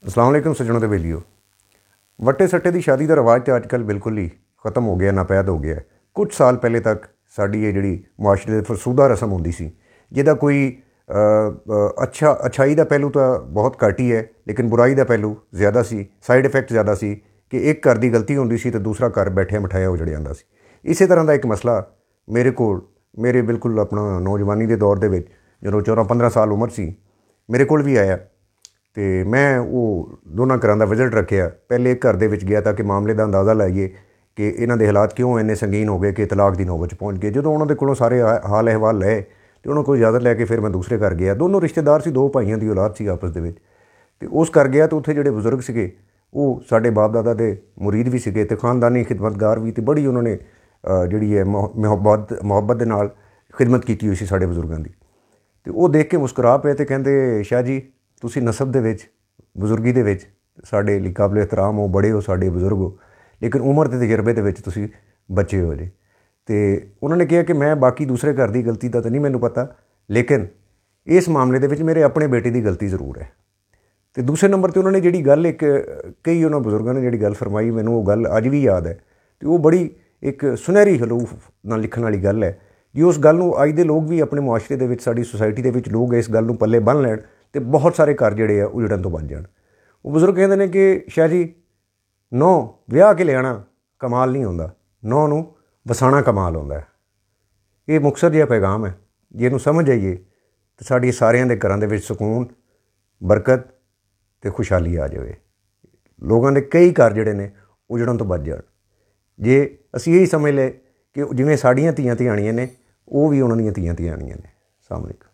अस्सलाम वालेकुम सज्जनों ते बेलियो। वट्टे सट्टे की शादी का रिवाज तो अजकल बिल्कुल ही खत्म हो गया, नापैद हो गया है। कुछ साल पहले तक साड़ी ये जी मुआशरे दे फरसूदा रस्म होंदी सी, जिहदा कोई अच्छाई का पहलू तो बहुत घट ही है, लेकिन बुराई का पहलू ज़्यादा सी। साइड इफेक्ट ज़्यादा सी कि एक घर की गलती होंदी सी तो दूसरा घर बैठे बिठाया उजड़ जाता सी। इस तरह का एक मसला मेरे बिल्कुल अपना नौजवानी के दौर के जो 14-15 साल उम्र सी, मेरे को भी आया। तो मैं वो दोनों घर का विजिट रखा। पहले एक घर के गया ताकि मामले का अंदाज़ा लाइए कि इन्हों के हालात क्यों इन्ने संगीन हो गए कि तलाक की नौबत पहुँच गए। जो उन्होंने को सारे हाल अहवाल लए तो उन्होंने कोई इजाज़त लैके फिर मैं दूसरे घर गया। दोनों रिश्तेदार से, दो भाइयों की औलाद सी आपस के। तो उस घर गया तो उत्थे जोड़े बजुर्ग से वो साढ़े बाप दादा के मुरीद भी सीगे, खानदानी खिदमतगार भी। तो बड़ी उन्होंने जी है मुहब्बत के नाल खिदमत की हुई सी साढ़े बजुर्गों की। तो वो देख के मुस्कुरा पे तो कहते, शाह जी तुसी नसब दे विच बजुर्गी दे विच साढ़े लई काबिल एहतराम हो, बड़े हो, साढ़े बजुर्ग हो, लेकिन उम्र के तजर्बे के विच तुसी बच्चे हो जे। तो उन्होंने कहा कि मैं बाकी दूसरे घर की गलती का तो नहीं मैनू पता, लेकिन इस मामले के विच मेरे अपने बेटे की गलती जरूर है। तो दूसरे नंबर पर उन्होंने जी गल एक कई उन्होंने बजुर्गों ने जी गल फरमाई, मैनू वो गल अज भी याद है। तो वो बड़ी एक सुनहरी हलूफ नाल लिखण वाली गल है कि उस गल नूं अज दे लोग भी अपने मुआशरे दे विच, साडी सोसाइटी दे विच लोग इस गल नूं पल्ले बन लैण तो बहुत सारे घर जिहड़े आ उजड़न तो बच जाण। वो बजुर्ग कहते हैं कि शाह जी नौ विआह के लियाना कमाल नहीं होंदा, नौ नूं वसाणा कमाल होंदा है। ये मुक्तसर जिहा पैगाम है, जे इहनूं समझ आइए तो साडी सारिਆਂ ਦੇ घरां ਦੇ ਵਿੱਚ ਸਕੂਨ, बरकत ਤੇ खुशहाली आ जाए। लोगों के कई घर जिहड़े ने उजड़न तो बच जाण जे असीं यही समझ ले कि जिवें साड़ियां धीआं धीआणियां ने, वो भी उन्हां दीयां धीआं धीआणियां ने। अस्सलाम वालेकुम।